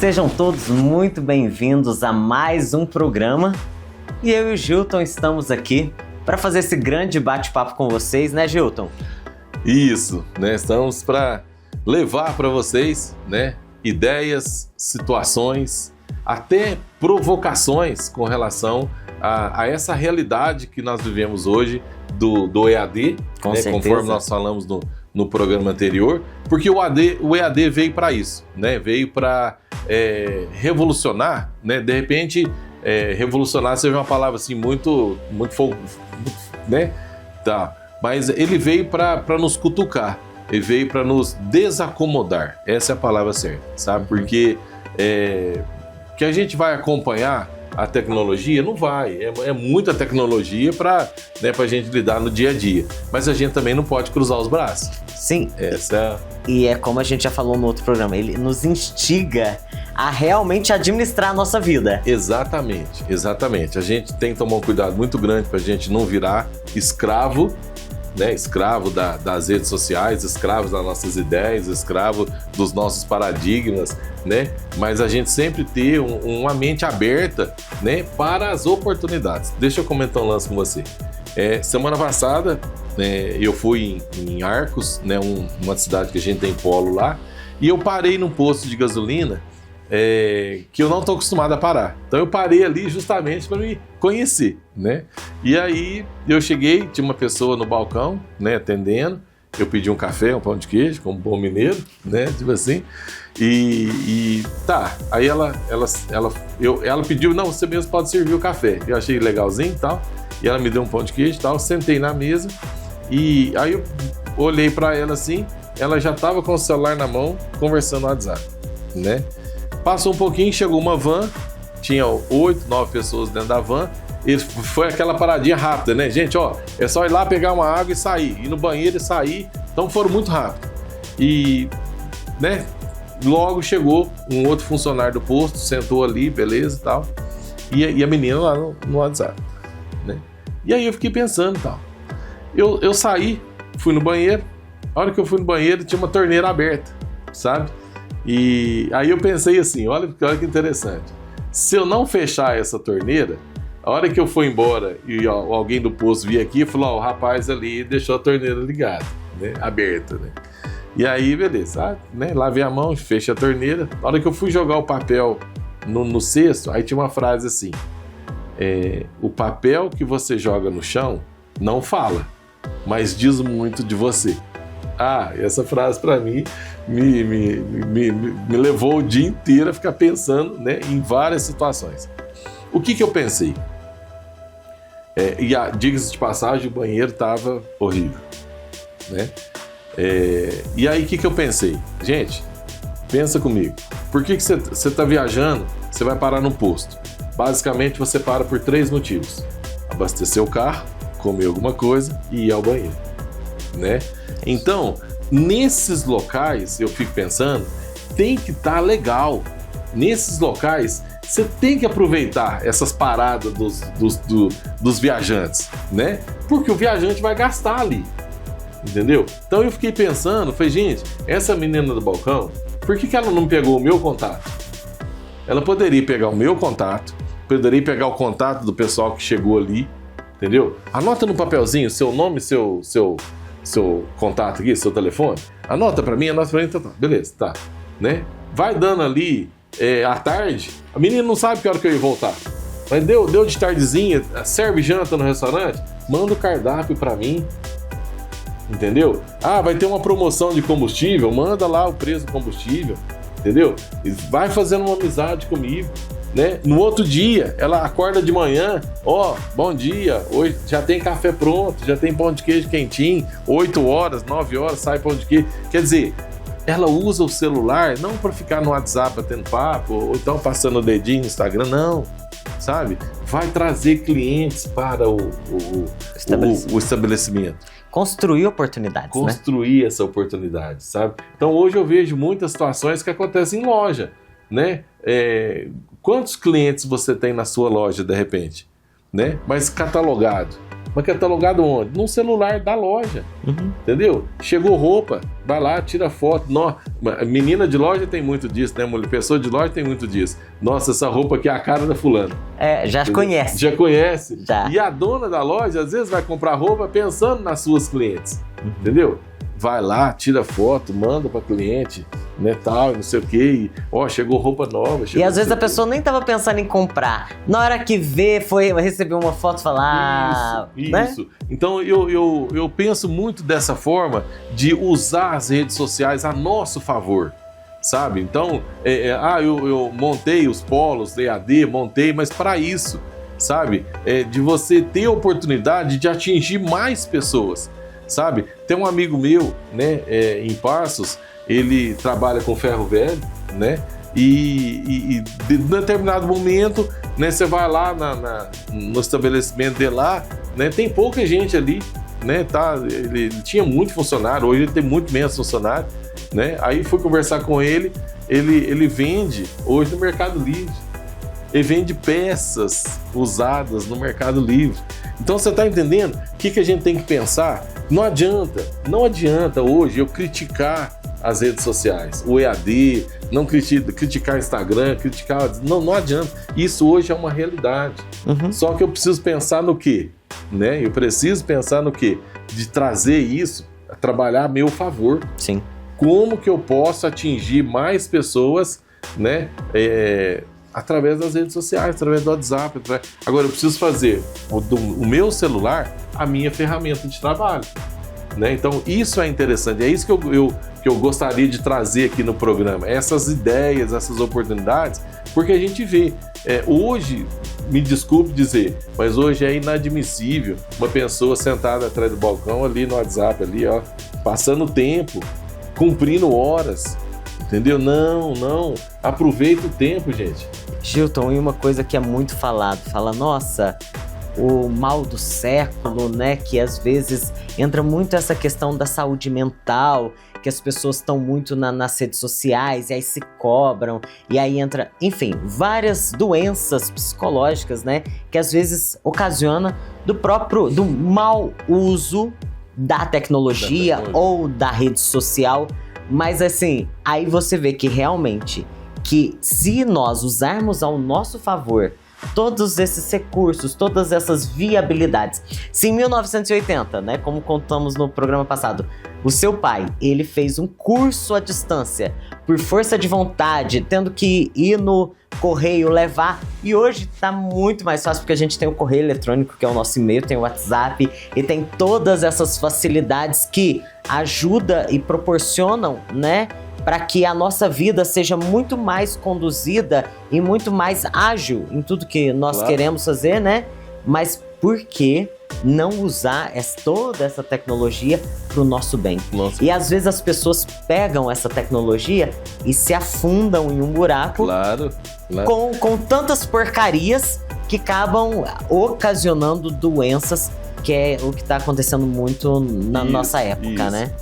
Sejam todos muito bem-vindos a mais um programa. E eu e o Gilton estamos aqui para fazer esse grande bate-papo com vocês, né, Gilton? Isso, né? Estamos para levar para vocês, né, ideias, situações, até provocações com relação a essa realidade que nós vivemos hoje do EAD, né, conforme nós falamos no programa anterior, porque o EAD veio para isso, né? Veio para revolucionar, né? De repente, revolucionar seja uma palavra assim muito, né? Tá. Mas ele veio para nos cutucar, ele veio para nos desacomodar. Essa é a palavra certa, sabe? Porque que a gente vai acompanhar a tecnologia? Não vai. É muita tecnologia para a gente lidar no dia a dia. Mas a gente também não pode cruzar os braços. Sim. E é como a gente já falou no outro programa, ele nos instiga a realmente administrar a nossa vida. Exatamente, exatamente. A gente tem que tomar um cuidado muito grande para a gente não virar escravo, né? Escravo das redes sociais, escravo das nossas ideias, escravo dos nossos paradigmas, né? Mas a gente sempre ter uma mente aberta, né, para as oportunidades. Deixa eu comentar um lance com você. Semana passada, eu fui em Arcos, né, uma cidade que a gente tem polo lá, e eu parei num posto de gasolina que eu não estou acostumado a parar. Então eu parei ali justamente para me conhecer, né? E aí eu cheguei, tinha uma pessoa no balcão, né, atendendo. Eu pedi um café, um pão de queijo, como bom mineiro, né, tipo assim. E tá, aí ela pediu, não, você mesmo pode servir o café. Eu achei legalzinho e tal. E ela me deu um pão de queijo e tal, sentei na mesa. E aí eu olhei para ela assim, ela já estava com o celular na mão, conversando no WhatsApp, né? Passou um pouquinho, chegou uma van, tinha 8, 9 pessoas dentro da van, e foi aquela paradinha rápida, né? Gente, ó, é só ir lá pegar uma água e sair, ir no banheiro e sair, então foram muito rápido. E, né, logo chegou um outro funcionário do posto, sentou ali, beleza e tal, e a menina lá no WhatsApp, né? E aí eu fiquei pensando e tal. Eu saí, fui no banheiro, a hora que eu fui no banheiro tinha uma torneira aberta, sabe? E aí eu pensei assim, olha que interessante. Se eu não fechar essa torneira, a hora que eu for embora e alguém do posto vir aqui, falou, o rapaz ali deixou a torneira ligada, né, aberta, né? E aí, beleza, né, lavei a mão, fechei a torneira. A hora que eu fui jogar o papel no cesto, aí tinha uma frase assim, o papel que você joga no chão não fala, mas diz muito de você. Essa frase para mim me levou o dia inteiro a ficar pensando, né, em várias situações. O que eu pensei? Diga-se de passagem, o banheiro estava horrível, né? E aí o que eu pensei? Gente, pensa comigo. Por que você está viajando, você vai parar num posto? Basicamente você para por 3 motivos: abastecer o carro, comer alguma coisa e ir ao banheiro, né? Então, nesses locais, eu fico pensando, tem que estar legal. Nesses locais, você tem que aproveitar essas paradas dos viajantes, né? Porque o viajante vai gastar ali, entendeu? Então eu fiquei pensando, falei, gente, essa menina do balcão, por que ela não pegou o meu contato? Ela poderia pegar o meu contato, poderia pegar o contato do pessoal que chegou ali, entendeu? Anota no papelzinho seu nome, seu contato aqui, seu telefone, anota pra mim, então tá, beleza, tá, né? Vai dando ali à tarde, a menina não sabe que hora que eu ia voltar, mas deu de tardezinha, serve janta no restaurante, manda o cardápio pra mim, entendeu? Vai ter uma promoção de combustível, manda lá o preço do combustível, entendeu? E vai fazendo uma amizade comigo, né? No outro dia, ela acorda de manhã, bom dia, hoje já tem café pronto, já tem pão de queijo quentinho, 8 horas, 9 horas sai pão de queijo. Quer dizer, ela usa o celular não para ficar no WhatsApp batendo papo, ou então passando o dedinho no Instagram, não, sabe? Vai trazer clientes para o estabelecimento. Construir oportunidades, Construir essa oportunidade, sabe? Então hoje eu vejo muitas situações que acontecem em loja, né? Quantos clientes você tem na sua loja de repente, né? Mas catalogado, Mas catalogado onde? Num celular da loja, entendeu? Chegou roupa, vai lá, tira foto. Menina de loja tem muito disso, né? Pessoa de loja tem muito disso. Nossa, essa roupa aqui é a cara da fulana. Já conhece. Já conhece. Já. E a dona da loja, às vezes, vai comprar roupa pensando nas suas clientes, entendeu? Vai lá, tira foto, manda para cliente, né, tal, não sei o quê. Chegou roupa nova. E às vezes a pessoa nem tava pensando em comprar. Na hora que vê, recebeu uma foto e falar... Isso. Né? Então eu penso muito dessa forma de usar as redes sociais a nosso favor, sabe? Então, eu montei os polos EAD, mas para isso, sabe? De você ter a oportunidade de atingir mais pessoas. Sabe? Tem um amigo meu, né, em Passos, ele trabalha com ferro velho, né? E de determinado momento, né, você vai lá no estabelecimento dele lá, né, tem pouca gente ali, né? Ele tinha muito funcionário, hoje ele tem muito menos funcionário, né? Aí fui conversar com ele, ele vende hoje no Mercado Livre. Ele vende peças usadas no Mercado Livre. Então você está entendendo o que a gente tem que pensar? Não adianta hoje eu criticar as redes sociais, o EAD, não criticar o Instagram, não adianta. Isso hoje é uma realidade. Só que eu preciso pensar no quê? Né? Eu preciso pensar no quê? De trazer isso, a trabalhar a meu favor. Sim. Como que eu posso atingir mais pessoas, né? Através das redes sociais, através do WhatsApp. Agora, eu preciso fazer o meu celular a minha ferramenta de trabalho, né? Então, isso é interessante. É isso que eu gostaria de trazer aqui no programa. Essas ideias, essas oportunidades, porque a gente vê. Hoje, me desculpe dizer, mas hoje é inadmissível uma pessoa sentada atrás do balcão ali no WhatsApp, ali, ó, passando tempo, cumprindo horas. Entendeu? Não. Aproveita o tempo, gente. Gilton, e uma coisa que é muito falado, nossa, o mal do século, né? Que às vezes entra muito essa questão da saúde mental, que as pessoas estão muito nas redes sociais e aí se cobram, e aí entra, enfim, várias doenças psicológicas, né? Que às vezes ocasiona do mau uso da tecnologia ou da rede social. Mas assim, aí você vê que realmente, que se nós usarmos ao nosso favor todos esses recursos, todas essas viabilidades. Se em 1980, né, como contamos no programa passado, o seu pai, ele fez um curso à distância, por força de vontade, tendo que ir no correio levar, e hoje tá muito mais fácil porque a gente tem o correio eletrônico, que é o nosso e-mail, tem o WhatsApp e tem todas essas facilidades que ajudam e proporcionam, né, para que a nossa vida seja muito mais conduzida e muito mais ágil em tudo que nós queremos fazer, né? Mas por que não usar toda essa tecnologia para o nosso bem? E às vezes as pessoas pegam essa tecnologia e se afundam em um buraco com tantas porcarias que acabam ocasionando doenças, que é o que está acontecendo muito na nossa época, né?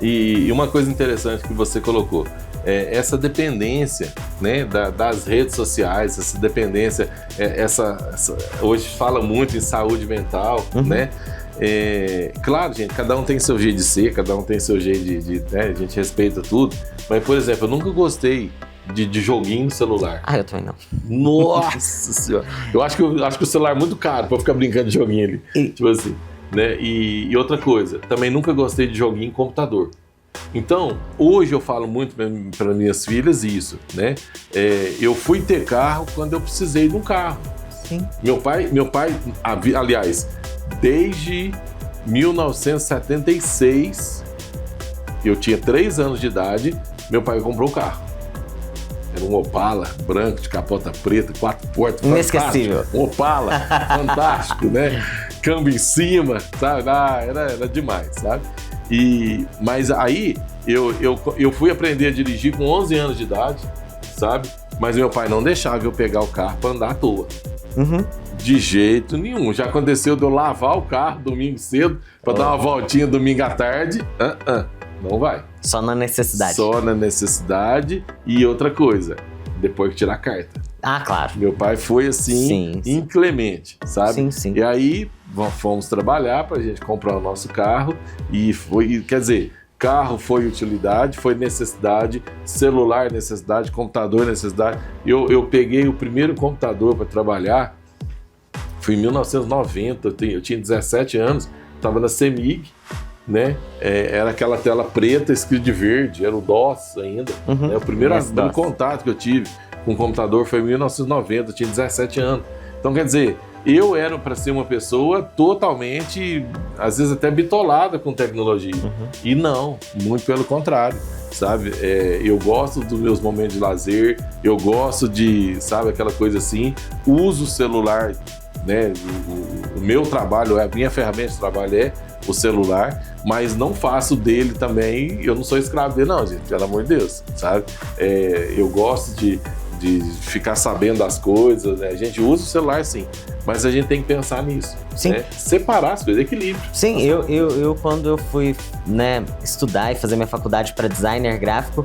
E uma coisa interessante que você colocou, essa dependência, né, das redes sociais, essa dependência, hoje fala muito em saúde mental, né? Claro, gente, cada um tem seu jeito de ser, cada um tem seu jeito né, a gente respeita tudo, mas, por exemplo, eu nunca gostei de joguinho no celular. Eu também não. Nossa senhora! Eu acho que o celular é muito caro pra ficar brincando de joguinho ali. Tipo assim, né? E outra coisa, também nunca gostei de joguinho em computador. Então, hoje eu falo muito para minhas filhas isso, né? Eu fui ter carro quando eu precisei de um carro. Sim. Meu pai, aliás, desde 1976, eu tinha 3 anos de idade, meu pai comprou o carro. Era um Opala branco, de capota preta, 4 portas. Inesquecível. Um Opala, fantástico, né? Câmbio em cima, sabe? Era demais, sabe? Mas aí, eu fui aprender a dirigir com 11 anos de idade, sabe? Mas meu pai não deixava eu pegar o carro para andar à toa. De jeito nenhum. Já aconteceu de eu lavar o carro domingo cedo para dar uma voltinha domingo à tarde. Não vai. Só na necessidade. Só na necessidade. E outra coisa, depois que tirar a carta. Claro. Meu pai foi assim, inclemente, sabe? Sim. E aí, fomos trabalhar para a gente comprar o nosso carro e foi, quer dizer, carro foi utilidade, foi necessidade, celular necessidade, computador necessidade. Eu peguei o primeiro computador para trabalhar, foi em 1990, eu tinha 17 anos, estava na CEMIG, né? Era aquela tela preta escrito de verde, era o DOS ainda. Né? O primeiro contato que eu tive com o computador foi em 1990, eu tinha 17 anos. Então, quer dizer, eu era para ser uma pessoa totalmente, às vezes até bitolada com tecnologia. E não, muito pelo contrário, sabe? Eu gosto dos meus momentos de lazer, eu gosto de, sabe, aquela coisa assim, uso o celular, né? O meu trabalho, a minha ferramenta de trabalho é o celular, mas não faço dele também, eu não sou escravo dele não, gente, pelo amor de Deus, sabe? Eu gosto de ficar sabendo das coisas, né? A gente usa o celular sim, mas a gente tem que pensar nisso, sim. Né? Separar as coisas, equilíbrio. Sim, eu quando eu fui, né, estudar e fazer minha faculdade para designer gráfico,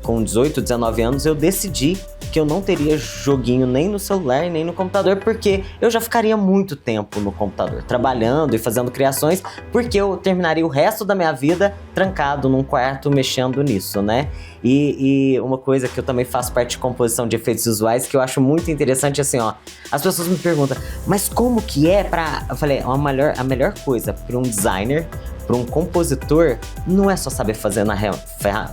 com 18, 19 anos, eu decidi que eu não teria joguinho nem no celular, nem no computador, porque eu já ficaria muito tempo no computador, trabalhando e fazendo criações, porque eu terminaria o resto da minha vida trancado num quarto mexendo nisso, né? E uma coisa que eu também faço parte de composição de efeitos visuais, que eu acho muito interessante, assim, ó, as pessoas me perguntam, mas como que é pra... Eu falei, a melhor coisa para um designer, para um compositor, não é só saber fazer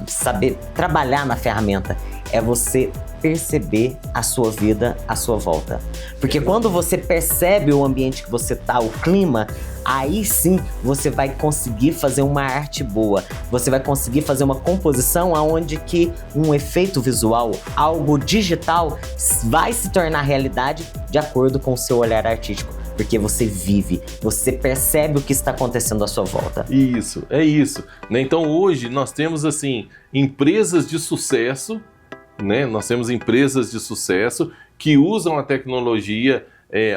saber trabalhar na ferramenta, é você perceber a sua vida à sua volta. Porque quando você percebe o ambiente que você tá, o clima, aí sim você vai conseguir fazer uma arte boa. Você vai conseguir fazer uma composição onde que um efeito visual, algo digital, vai se tornar realidade de acordo com o seu olhar artístico. Porque você vive, você percebe o que está acontecendo à sua volta. Isso, é isso. Né? Então hoje nós temos assim, empresas de sucesso, né? Nós temos empresas de sucesso que usam a tecnologia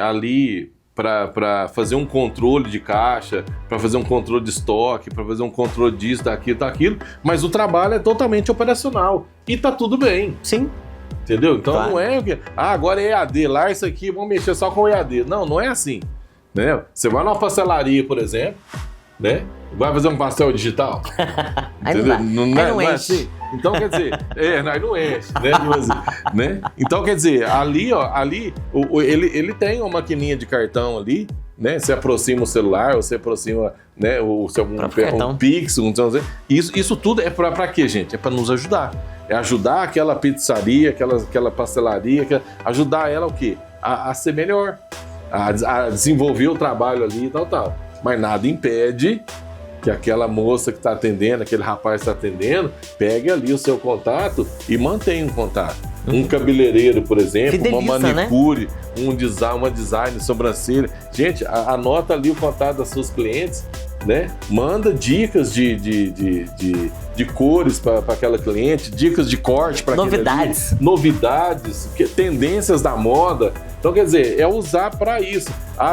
ali para fazer um controle de caixa, para fazer um controle de estoque, para fazer um controle disso, daquilo, mas o trabalho é totalmente operacional e tá tudo bem. Sim. Entendeu? Então claro. Não é que agora é EAD, lá isso aqui, vamos mexer só com o EAD. Não, não é assim. Né? Você vai numa pastelaria, por exemplo, né? Vai fazer um pastel digital. Entendeu? Não é assim. Então, quer dizer, aí não enche, né? Então, quer dizer, ali ele tem uma maquininha de cartão ali, né? Você aproxima o celular, você aproxima, né, um Pix, isso tudo é para quê, gente? É para nos ajudar. É ajudar aquela pizzaria, aquela pastelaria, ajudar ela o quê? A ser melhor, a desenvolver o trabalho ali e tal. Mas nada impede que aquela moça que está atendendo, aquele rapaz que está atendendo, pegue ali o seu contato e mantenha um contato. Um cabeleireiro, por exemplo, uma manicure, né? Uma design, sobrancelha. Gente, anota ali o contato das suas clientes, né? Manda dicas de cores para aquela cliente, dicas de corte para novidades, tendências da moda. Então, quer dizer, é usar para isso.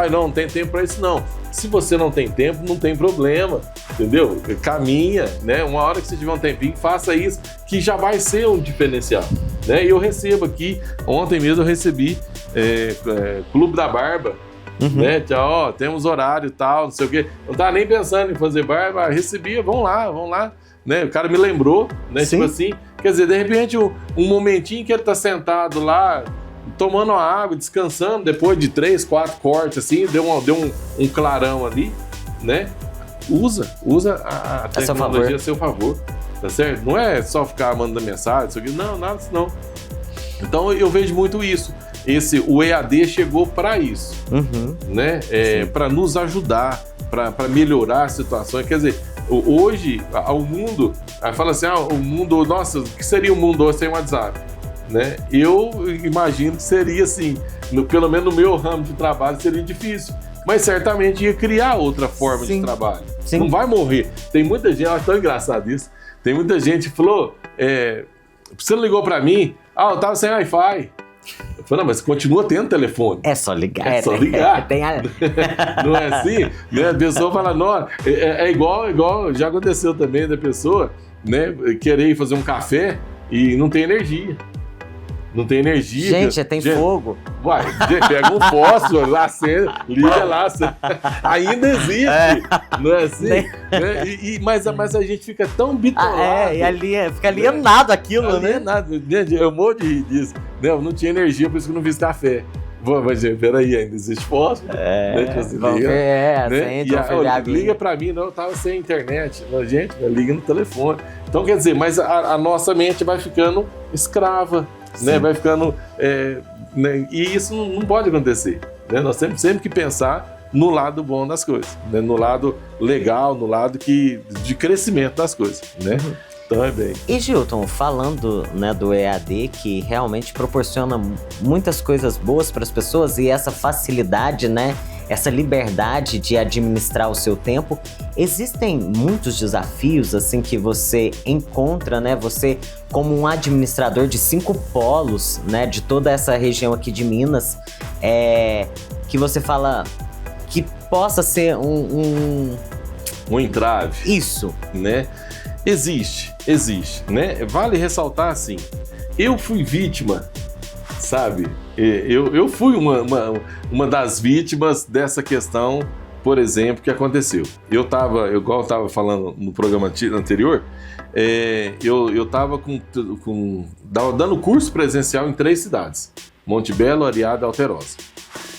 Não tem tempo para isso, não. Se você não tem tempo, não tem problema, entendeu? Caminha, né? Uma hora que você tiver um tempinho, faça isso, que já vai ser um diferencial, né? E eu recebo aqui, ontem mesmo eu recebi Clube da Barba, né? Tchau, temos horário e tal, não sei o quê. Não tava nem pensando em fazer barba, recebia, vamos lá, né? O cara me lembrou, né? Sim. Tipo assim, quer dizer, de repente, um momentinho que ele tá sentado lá, tomando uma água, descansando, depois de 3, 4 cortes, assim, deu um clarão ali, né? Usa a tecnologia a seu favor, tá certo? Não é só ficar mandando mensagem, isso aqui, não, nada disso não. Então eu vejo muito isso. O EAD chegou para isso, né? Para nos ajudar, para melhorar as situações. Quer dizer, hoje, o mundo, fala assim, o mundo, nossa, o que seria o mundo hoje sem WhatsApp? Né? Eu imagino que seria assim, pelo menos no meu ramo de trabalho seria difícil, mas certamente ia criar outra forma de trabalho. Sim. Não vai morrer. Tem muita gente, acho tão engraçado isso, tem muita gente que falou, você não ligou para mim? Eu tava sem Wi-Fi. Eu falei, não, mas continua tendo telefone. É só ligar. Não é assim? Né? A pessoa fala, não, é igual, já aconteceu também da pessoa, né, querer fazer um café e não tem energia. não tem energia. Gente, tem fogo. Vai, pega um fósforo, lá, liga lá. Ainda existe, não é assim? Mas a gente fica tão bitolado. E fica alienado aquilo, né? Gente, eu morro de rir disso. Não tinha energia, por isso que eu não fiz café. Mas, peraí, ainda existe fósforo? Né? Liga pra mim, não, eu tava sem internet. Gente, liga no telefone. Então, quer dizer, mas a nossa mente vai ficando escrava, né? Vai ficando... né? E isso não pode acontecer. Né? Nós temos sempre que pensar no lado bom das coisas, né? No lado legal, no lado de crescimento das coisas, né? Também. E Gilton, falando, né, do EAD, que realmente proporciona muitas coisas boas para as pessoas e essa facilidade, né, essa liberdade de administrar o seu tempo, existem muitos desafios assim que você encontra, né, você como um administrador de 5 polos, né, de toda essa região aqui de Minas, que você fala que possa ser um entrave. Isso. Né? Existe, né? Vale ressaltar assim, eu fui vítima, sabe? Eu fui uma das vítimas dessa questão, por exemplo, que aconteceu. Igual eu estava falando no programa anterior, eu estava dando curso presencial em 3 cidades, Monte Belo, Areado e Alterosa.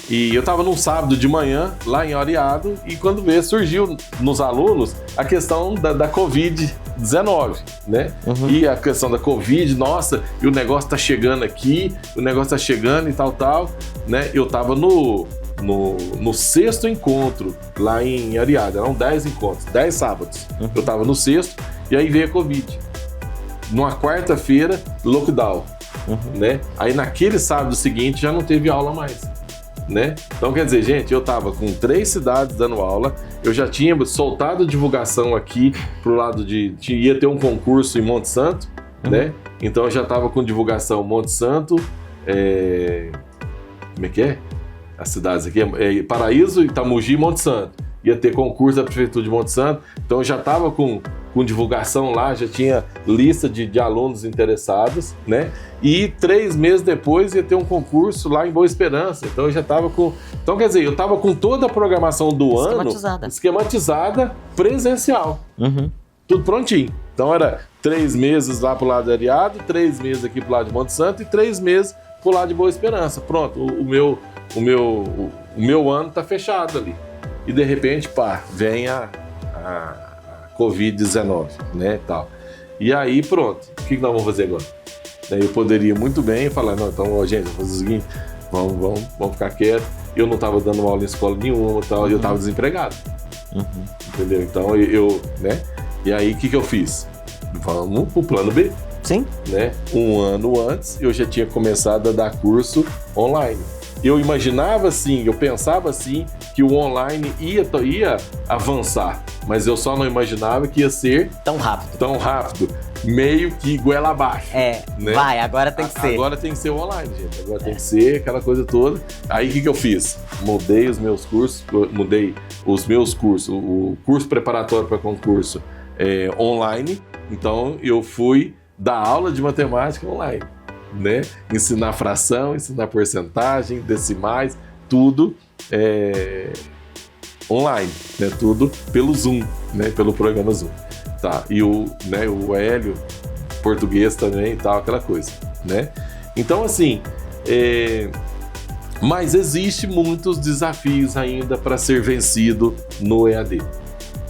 E eu estava num sábado de manhã, lá em Areado, e quando veio, surgiu nos alunos a questão da Covid-19, né? E a questão da Covid, nossa, e o negócio tá chegando aqui, o negócio tá chegando e tal, né? Eu estava no 6º encontro, lá em Areado, eram 10 encontros, 10 sábados. Eu estava no 6º, e aí veio a Covid. Numa quarta-feira, lockdown, né? Aí naquele sábado seguinte já não teve aula mais. Né? Então, quer dizer, gente, eu tava com 3 cidades dando aula, eu já tinha soltado divulgação aqui pro lado ia ter um concurso em Monte Santo, né? Então eu já tava com divulgação Monte Santo, como é que é? As cidades aqui, Paraíso, Itamogi e Monte Santo. Ia ter concurso da Prefeitura de Monte Santo, então eu já tava com divulgação lá, já tinha lista de alunos interessados, né? E 3 meses depois ia ter um concurso lá em Boa Esperança, então eu já estava com... Então, quer dizer, eu estava com toda a programação do ano esquematizada, presencial. Tudo prontinho. Então era 3 meses lá pro lado de Areado, 3 meses aqui pro lado de Monte Santo e 3 meses pro lado de Boa Esperança. Pronto, o meu ano tá fechado ali. E de repente, vem a Covid-19, né, tal. E aí, pronto, o que nós vamos fazer agora? Eu poderia muito bem falar, não, então, gente, vamos fazer o seguinte, vamos ficar quieto. Eu não estava dando aula em escola nenhuma, tal, eu estava desempregado. Entendeu? Então, né, e aí, o que eu fiz? Vamos pro plano B. Sim. Né? 1 ano antes, eu já tinha começado a dar curso online. Eu imaginava assim, eu pensava assim, que o online ia avançar, mas eu só não imaginava que ia ser tão rápido, meio que goela abaixo. Né? Agora tem que ser. Agora tem que ser o online, gente. Agora tem que ser aquela coisa toda. Aí o que eu fiz? Mudei os meus cursos, o curso preparatório para concurso online. Então eu fui dar aula de matemática online. Né? Ensinar fração, ensinar porcentagem, decimais, tudo online, né? Tudo pelo Zoom, né? Pelo programa Zoom. Tá. E o Hélio, português também e tal, aquela coisa, né? Então, assim, mas existe muitos desafios ainda para ser vencido no EAD,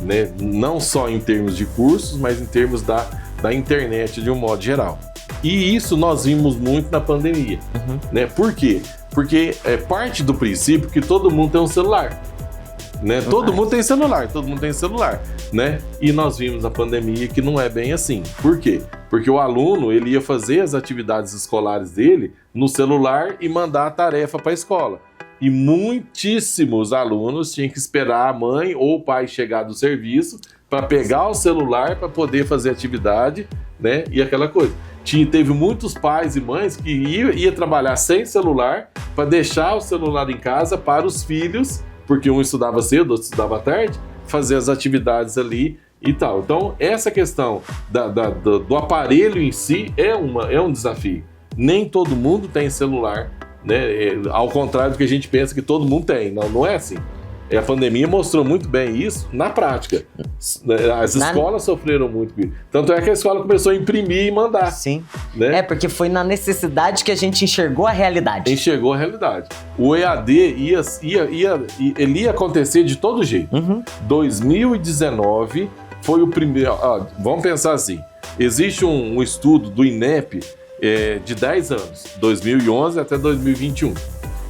né? Não só em termos de cursos, mas em termos da internet de um modo geral. E isso nós vimos muito na pandemia, né? Por quê? Porque parte do princípio que todo mundo tem um celular, né? Todo mundo tem celular, né? E nós vimos na pandemia que não é bem assim. Por quê? Porque o aluno, ele ia fazer as atividades escolares dele no celular e mandar a tarefa para a escola. E muitíssimos alunos tinham que esperar a mãe ou o pai chegar do serviço para pegar o celular para poder fazer atividade, né? E aquela coisa. Teve muitos pais e mães que ia trabalhar sem celular para deixar o celular em casa para os filhos, porque um estudava cedo, outro estudava tarde, fazer as atividades ali e tal. Então, essa questão do aparelho em si é um desafio, nem todo mundo tem celular, né? Ao contrário do que a gente pensa que todo mundo tem. Não, não é assim. A pandemia mostrou muito bem isso na prática. As escolas sofreram muito com isso. Tanto é que a escola começou a imprimir e mandar. Sim. Né? Porque foi na necessidade que a gente enxergou a realidade. Enxergou a realidade. O EAD ele ia acontecer de todo jeito. 2019 foi o primeiro... vamos pensar assim. Existe um estudo do INEP de 10 anos, 2011 até 2021.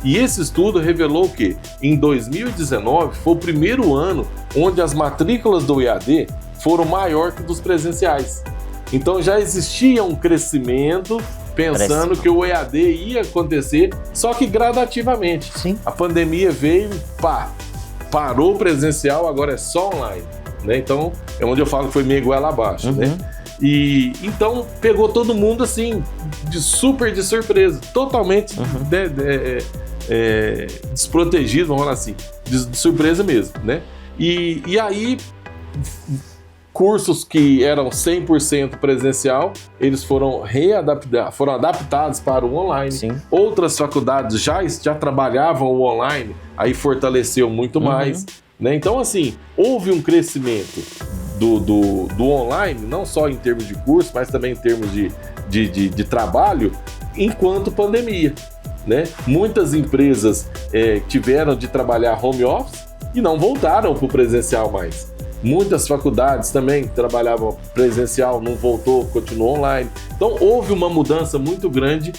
E esse estudo revelou o quê? Em 2019 foi o primeiro ano onde as matrículas do EAD foram maior que dos presenciais. Então já existia um crescimento pensando que o EAD ia acontecer, só que gradativamente. Sim. A pandemia veio e parou o presencial, agora é só online. Né? Então é onde eu falo que foi meio goela abaixo. Né? E então pegou todo mundo assim, de surpresa, totalmente desprotegido, vamos falar assim, de surpresa mesmo, né? E aí, cursos que eram 100% presencial, eles foram adaptados para o online. Sim. Outras faculdades já trabalhavam o online, aí fortaleceu muito mais, né? Então, assim, houve um crescimento do online, não só em termos de curso, mas também em termos de trabalho, enquanto pandemia. Né? Muitas empresas tiveram de trabalhar home office e não voltaram para o presencial mais. Muitas faculdades também trabalhavam presencial, não voltou, continuou online. Então houve uma mudança muito grande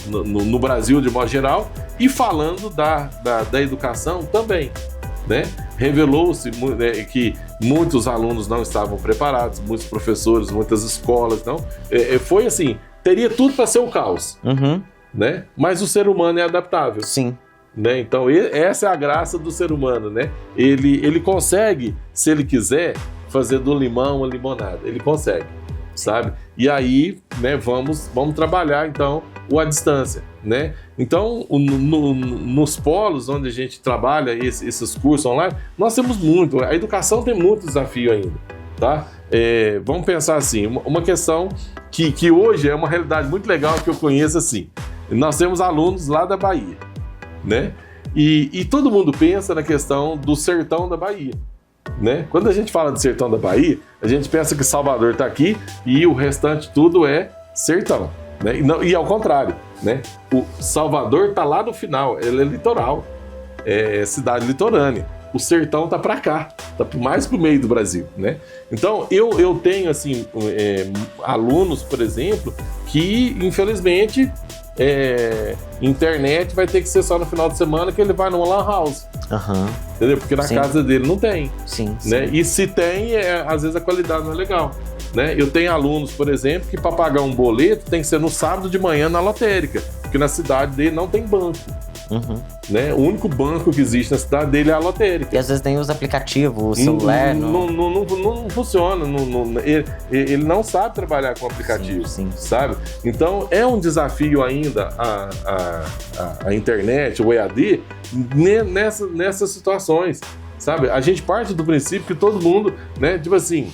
no Brasil de modo geral, e falando da educação também. Né? Revelou-se que muitos alunos não estavam preparados, muitos professores, muitas escolas não. Foi assim, teria tudo para ser um caos. Né? Mas o ser humano é adaptável. Sim. Né? Então essa é a graça do ser humano, né? Ele consegue, se ele quiser, fazer do limão uma limonada. Ele consegue, sabe? E aí, né, vamos trabalhar então à distância, né? Então nos polos onde a gente trabalha esses cursos online, nós temos muito. A educação tem muito desafio ainda, tá? Vamos pensar assim, uma questão que hoje é uma realidade muito legal que eu conheço assim. Nós temos alunos lá da Bahia, né? E todo mundo pensa na questão do sertão da Bahia, né? Quando a gente fala do sertão da Bahia, a gente pensa que Salvador está aqui e o restante tudo é sertão, né? E ao contrário, né? O Salvador está lá no final, ele é litoral, é cidade litorânea. O sertão tá para cá, tá mais pro meio do Brasil, né? Então eu tenho assim alunos, por exemplo, que infelizmente internet vai ter que ser só no final de semana, que ele vai numa lan house. Entendeu? Porque na casa dele não tem. Sim. Né? E se tem, às vezes a qualidade não é legal. Né? Eu tenho alunos, por exemplo, que para pagar um boleto tem que ser no sábado de manhã na lotérica, porque na cidade dele não tem banco. Né? O único banco que existe na cidade dele é a lotérica. E às vezes nem usa aplicativo, o celular. Não funciona. Ele não sabe trabalhar com aplicativo, sabe? Então é um desafio ainda a internet, o EAD, nessas situações, sabe? A gente parte do princípio que todo mundo, né? Tipo assim,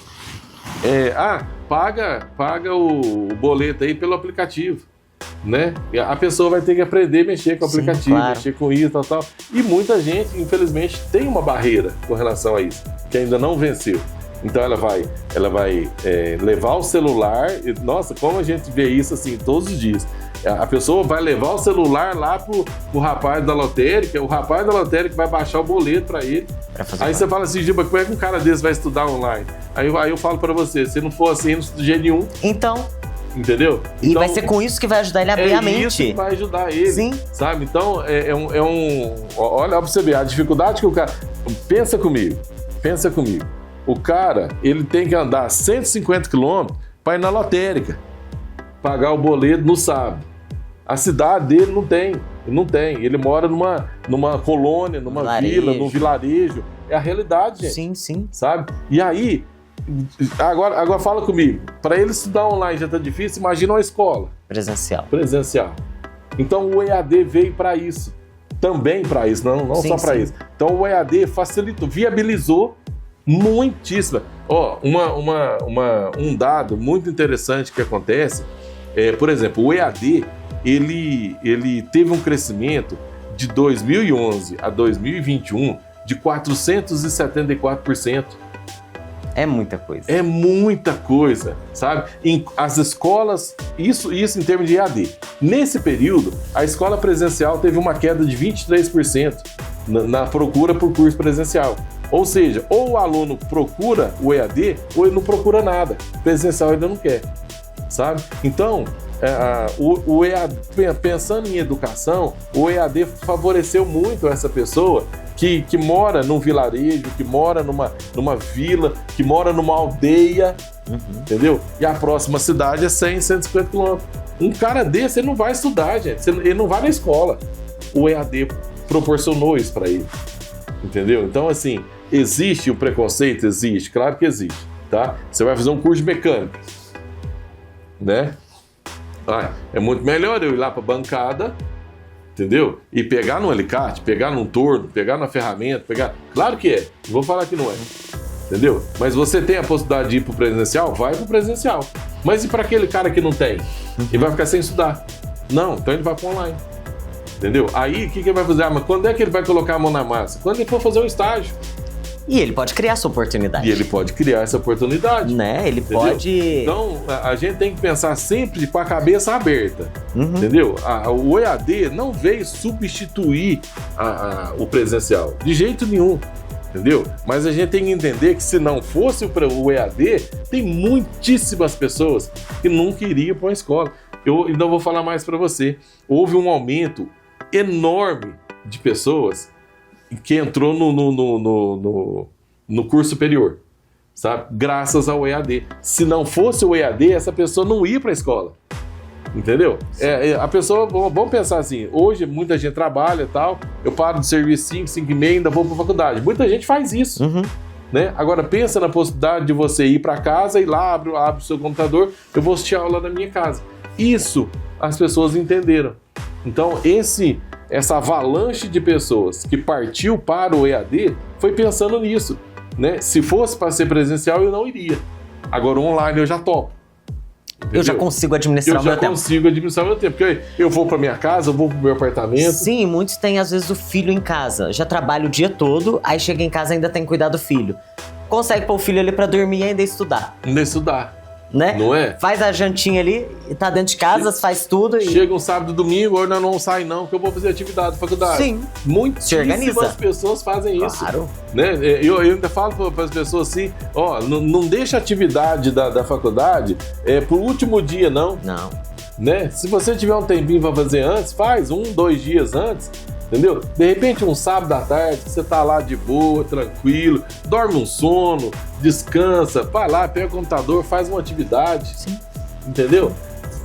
paga o boleto aí pelo aplicativo. Né? A pessoa vai ter que aprender a mexer com o aplicativo, mexer com isso, tal. E muita gente, infelizmente, tem uma barreira com relação a isso, que ainda não venceu. Então ela vai levar o celular, e, nossa, como a gente vê isso assim todos os dias. A pessoa vai levar o celular lá pro rapaz da lotérica, o rapaz da lotérica vai baixar o boleto para ele. Aí você fala assim, Giba, como é que um cara desse vai estudar online? Aí eu falo para você, se não for assim, não estuda de jeito nenhum. Então... Entendeu? E então, vai ser com isso que vai ajudar ele a abrir a mente. É isso que vai ajudar ele, sabe? Então, olha pra você ver, a dificuldade que o cara... Pensa comigo. O cara, ele tem que andar 150 km para ir na lotérica, pagar o boleto no sábado. A cidade dele não tem. Ele mora numa colônia, numa vila, num vilarejo. É a realidade, gente. Sim. Sabe? E aí... Agora fala comigo, para ele estudar online já tá difícil, imagina uma escola presencial. Então o EAD veio para isso, também para isso, não só para isso. Então o EAD facilitou, viabilizou muitíssimo. Um dado muito interessante que acontece Por exemplo, o EAD, ele teve um crescimento de 2011 a 2021 de 474%. É muita coisa. É muita coisa, sabe? As escolas, isso em termos de EAD. Nesse período, a escola presencial teve uma queda de 23% na procura por curso presencial. Ou seja, ou o aluno procura o EAD, ou ele não procura nada. Presencial ainda não quer, sabe? Então, o EAD, pensando em educação, o EAD favoreceu muito essa pessoa que mora num vilarejo, que mora numa vila, que mora numa aldeia, entendeu? E a próxima cidade é 100, 150 quilômetros. Um cara desse, ele não vai estudar, gente. Ele não vai na escola. O EAD proporcionou isso para ele, entendeu? Então, assim, existe o preconceito? Existe, claro que existe, tá? Você vai fazer um curso de mecânica, né? É muito melhor eu ir lá para a bancada, entendeu? E pegar no alicate, pegar num torno, pegar na ferramenta, Claro que é, não vou falar que não é, entendeu? Mas você tem a possibilidade de ir para o presencial? Vai para o presencial. Mas e para aquele cara que não tem? Ele vai ficar sem estudar? Não, então ele vai para online, entendeu? Aí o que ele vai fazer? Mas quando é que ele vai colocar a mão na massa? Quando ele for fazer um estágio. E ele pode criar essa oportunidade. E ele pode criar essa oportunidade. Né? Ele entendeu? Pode... Então, a gente tem que pensar sempre com a cabeça aberta. Entendeu? O EAD não veio substituir o presencial. De jeito nenhum. Entendeu? Mas a gente tem que entender que se não fosse o EAD, tem muitíssimas pessoas que nunca iriam para a escola. Eu ainda vou falar mais para você. Houve um aumento enorme de pessoas que entrou no curso superior, sabe? Graças ao EAD. Se não fosse o EAD, essa pessoa não ia para a escola, entendeu? A pessoa, vamos pensar assim, hoje muita gente trabalha e tal, eu paro de serviço 5h30 e ainda vou para a faculdade. Muita gente faz isso, né? Agora pensa na possibilidade de você ir para casa e lá abre o seu computador, eu vou assistir a aula na minha casa. Isso as pessoas entenderam. Então essa avalanche de pessoas que partiu para o EAD foi pensando nisso, né? Se fosse para ser presencial, eu não iria. Agora, online eu já topo. Entendeu? Eu já consigo administrar o meu tempo. Eu já consigo administrar o meu tempo. Porque eu vou para minha casa, eu vou para o meu apartamento. Sim, muitos têm, às vezes, o filho em casa. Já trabalha o dia todo, aí chega em casa e ainda tem que cuidar do filho. Consegue pôr o filho ali para dormir e ainda estudar. Ainda estudar. Né? Não é? Faz a jantinha ali, tá dentro de casa, faz tudo e... Chega um sábado, domingo, hoje não sai não, porque eu vou fazer atividade da faculdade. Sim. Muitíssimas pessoas fazem isso. Claro. Né? Eu ainda falo para as pessoas assim, não deixa a atividade da faculdade pro último dia, não. Não. Né? Se você tiver um tempinho para fazer antes, faz 1, 2 dias antes, entendeu? De repente, um sábado à tarde, você tá lá de boa, tranquilo, dorme um sono, descansa, vai lá, pega o computador, faz uma atividade. Sim. Entendeu?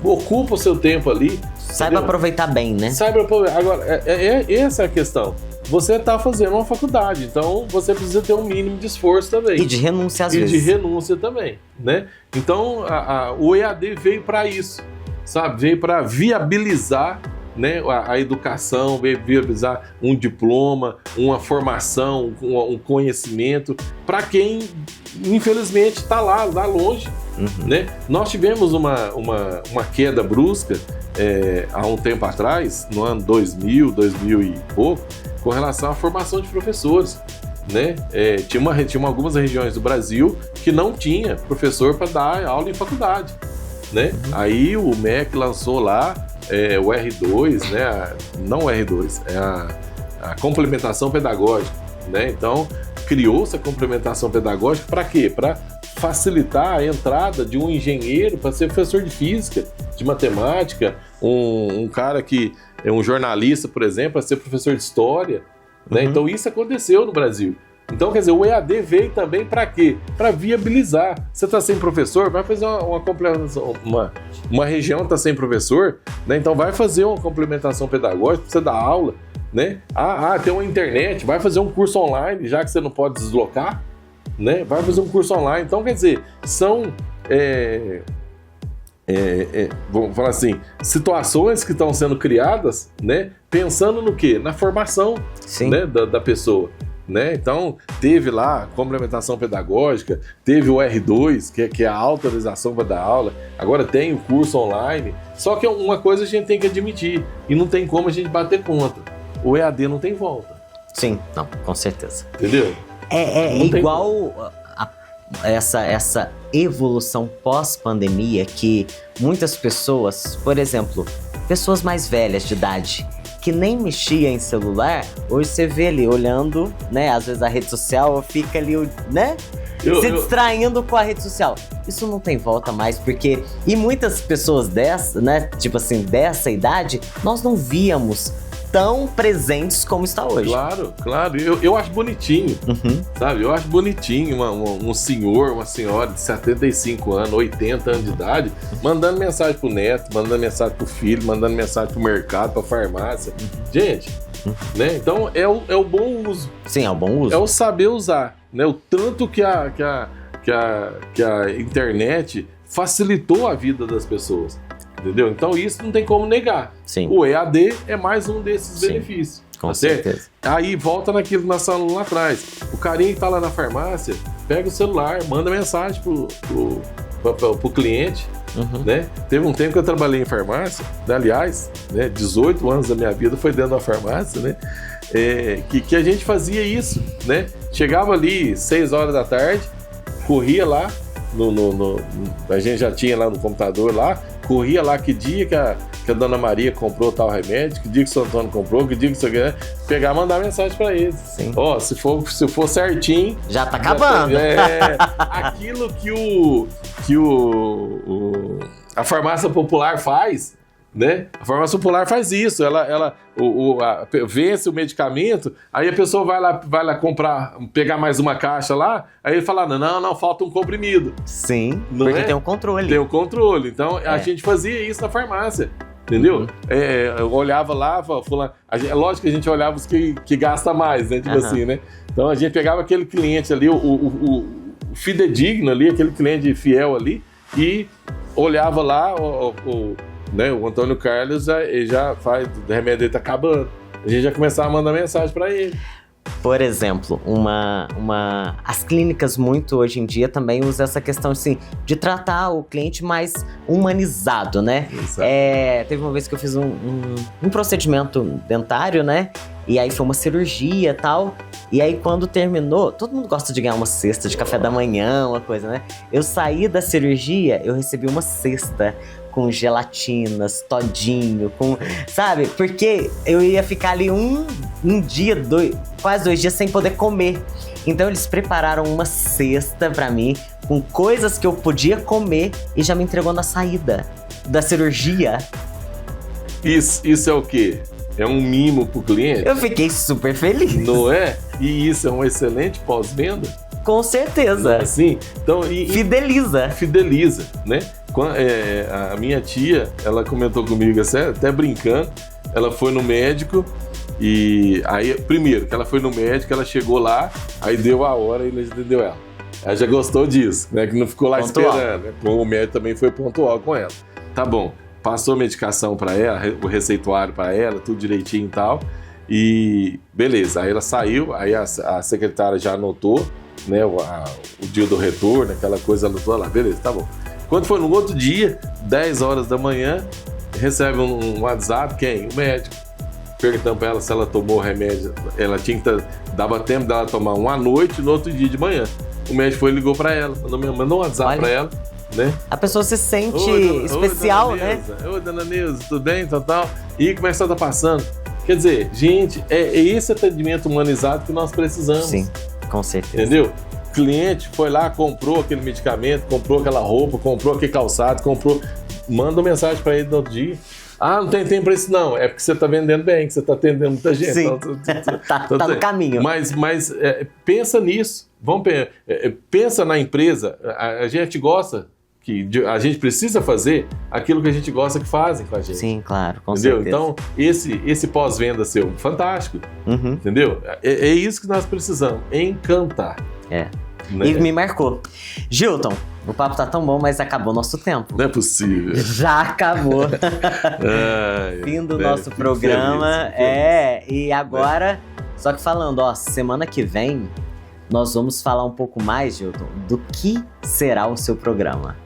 Ocupa o seu tempo ali. Saiba aproveitar bem, né? Saiba aproveitar. Agora, essa é a questão. Você tá fazendo uma faculdade, então você precisa ter um mínimo de esforço também. E de renúncia às vezes. E de renúncia também, né? Então, o EAD veio para isso, sabe? Veio para viabilizar, né, a educação, viabilizar um diploma, uma formação, um conhecimento para quem, infelizmente, está lá longe. Né? Nós tivemos uma queda brusca há um tempo atrás, no ano 2000 e pouco, com relação à formação de professores. Né? Tinha algumas regiões do Brasil que não tinha professor para dar aula em faculdade. Né? Aí o MEC lançou lá o R2, né? Não o R2, a complementação pedagógica. Né? Então, criou-se a complementação pedagógica para quê? Para facilitar a entrada de um engenheiro para ser professor de física, de matemática, um cara que é um jornalista, por exemplo, para ser professor de história. Né? Então, isso aconteceu no Brasil. Então, quer dizer, o EAD veio também para quê? Para viabilizar. Você está sem professor, vai fazer uma complementação. Uma região está sem professor, né? Então vai fazer uma complementação pedagógica, precisa dar aula. Né? Tem uma internet, vai fazer um curso online, já que você não pode deslocar. Né? Vai fazer um curso online. Então, quer dizer, são... vamos falar assim, situações que estão sendo criadas, né? Pensando no quê? Na formação, né? da pessoa. né? Então, teve lá complementação pedagógica, teve o R2, que é a autorização para dar aula, agora tem o curso online. Só que uma coisa a gente tem que admitir, e não tem como a gente bater contra. O EAD não tem volta. Sim, não, com certeza. Entendeu? É igual essa evolução pós-pandemia que muitas pessoas, por exemplo, pessoas mais velhas de idade, que nem mexia em celular, hoje você vê ali olhando, né? Às vezes a rede social fica ali, né? Distraindo com a rede social. Isso não tem volta mais, porque... E muitas pessoas dessa, né? Tipo assim, dessa idade, nós não víamos tão presentes como está hoje. Claro. Eu acho bonitinho, sabe? Eu acho bonitinho um senhor, uma senhora de 75 anos, 80 anos de idade, mandando mensagem pro neto, mandando mensagem pro filho, mandando mensagem pro mercado, pra farmácia. Gente, né? Então é o bom uso. Sim, é o bom uso. É o saber usar, né? O tanto que a internet facilitou a vida das pessoas. Entendeu? Então isso não tem como negar. Sim. O EAD é mais um desses benefícios. Com certeza. Aí volta naquilo que nós falamos lá atrás. O carinha que tá lá na farmácia, pega o celular, manda mensagem pro cliente. Né? Teve um tempo que eu trabalhei em farmácia, né? Aliás, né? 18 anos da minha vida foi dentro da farmácia, né? Que a gente fazia isso, né? Chegava ali 6 horas da tarde, corria lá, a gente já tinha lá no computador lá, corria lá que dia que a Dona Maria comprou tal remédio, que dia que o seu Antônio comprou, que dia que você quer, pegar e mandar mensagem pra eles. Sim. Ó, se for certinho... Já tá acabando. Aquilo que a farmácia popular faz, né? A farmácia popular faz isso, ela vence o medicamento, aí a pessoa vai lá comprar, pegar mais uma caixa lá, aí ele fala, não, falta um comprimido. Sim, não porque é? tem um controle. Tem um controle, então a gente fazia isso na farmácia, entendeu? Eu olhava lá, fulano, lógico que a gente olhava os que gasta mais, né? Tipo assim, né? Então a gente pegava aquele cliente ali, o fidedigno ali, aquele cliente fiel ali, e olhava lá, né, o Antônio Carlos já faz, o remédio dele tá acabando. A gente já começava a mandar mensagem para ele. Por exemplo, as clínicas muito hoje em dia também usam essa questão assim, de tratar o cliente mais humanizado, né? Teve uma vez que eu fiz um procedimento dentário, né? E aí foi uma cirurgia e tal. E aí quando terminou, todo mundo gosta de ganhar uma cesta de café da manhã, uma coisa, né? Eu saí da cirurgia, eu recebi uma cesta com gelatinas, todinho, sabe? Porque eu ia ficar ali um dia, quase 2 dias sem poder comer. Então eles prepararam uma cesta pra mim, com coisas que eu podia comer e já me entregou na saída da cirurgia. Isso é o quê? É um mimo pro cliente? Eu fiquei super feliz. Não é? E isso é um excelente pós-venda? Com certeza. Assim, então, Fideliza, né? A minha tia, ela comentou comigo, até brincando, ela foi no médico e aí, primeiro, que ela foi no médico, ela chegou lá, aí deu a hora e ele atendeu ela. Ela já gostou disso, né? Que não ficou lá pontual. Esperando. Né? O médico também foi pontual com ela. Tá bom, passou medicação para ela, o receituário para ela, tudo direitinho e tal, e beleza, aí ela saiu, aí a secretária já anotou, né, o dia do retorno, aquela coisa, anotou lá, beleza, tá bom. Quando foi no outro dia, 10 horas da manhã, recebe um WhatsApp, quem? O médico. Perguntando pra ela se ela tomou o remédio. Ela dava tempo dela tomar um à noite e no outro dia de manhã. O médico foi e ligou pra ela, mandou um WhatsApp pra ela, né? A pessoa se sente especial, né? Oi, dona Neuza, tudo bem? Tal. E como é que você tá passando? Quer dizer, gente, é esse atendimento humanizado que nós precisamos. Sim, com certeza. Entendeu? O cliente foi lá, comprou aquele medicamento, comprou aquela roupa, comprou aquele calçado, manda uma mensagem para ele no outro dia. Ah, não tem tempo para isso não, é porque você está vendendo bem, que você está atendendo muita gente. Sim, então, tá no caminho. Mas pensa nisso, pensa na empresa, a gente gosta, a gente precisa fazer aquilo que a gente gosta que fazem com a gente. Sim, claro, com entendeu? certeza. Então, esse pós-venda seu, fantástico, entendeu? É isso que nós precisamos, encantar. Né? E me marcou. Gilton, o papo tá tão bom, mas acabou nosso tempo. Não é possível. Já acabou. Fim do nosso programa. Feliz. E agora Só que falando, ó, semana que vem nós vamos falar um pouco mais, Gilton, do que será o seu programa.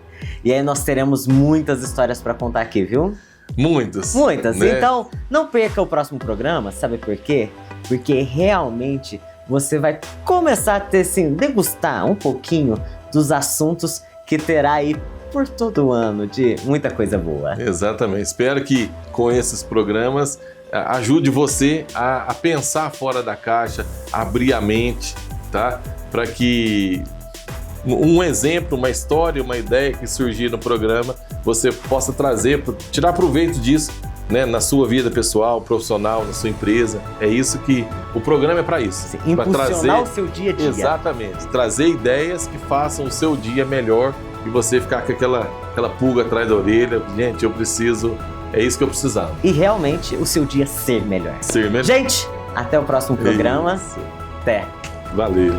E aí nós teremos muitas histórias para contar aqui, viu? Muitas. Né? Então, não perca o próximo programa, sabe por quê? Porque realmente você vai começar a ter, assim, degustar um pouquinho dos assuntos que terá aí por todo o ano, de muita coisa boa. Exatamente. Espero que com esses programas ajude você a pensar fora da caixa, abrir a mente, tá? Para que um exemplo, uma história, uma ideia que surgir no programa, você possa trazer, tirar proveito disso, né, na sua vida pessoal, profissional, na sua empresa. É isso que o programa é para isso. Sim, impulsionar o seu dia a dia. Exatamente. Trazer ideias que façam o seu dia melhor e você ficar com aquela pulga atrás da orelha. Gente, eu preciso... É isso que eu precisava. E realmente o seu dia ser melhor. Ser melhor. Gente, até o próximo programa. Isso. Até. Valeu.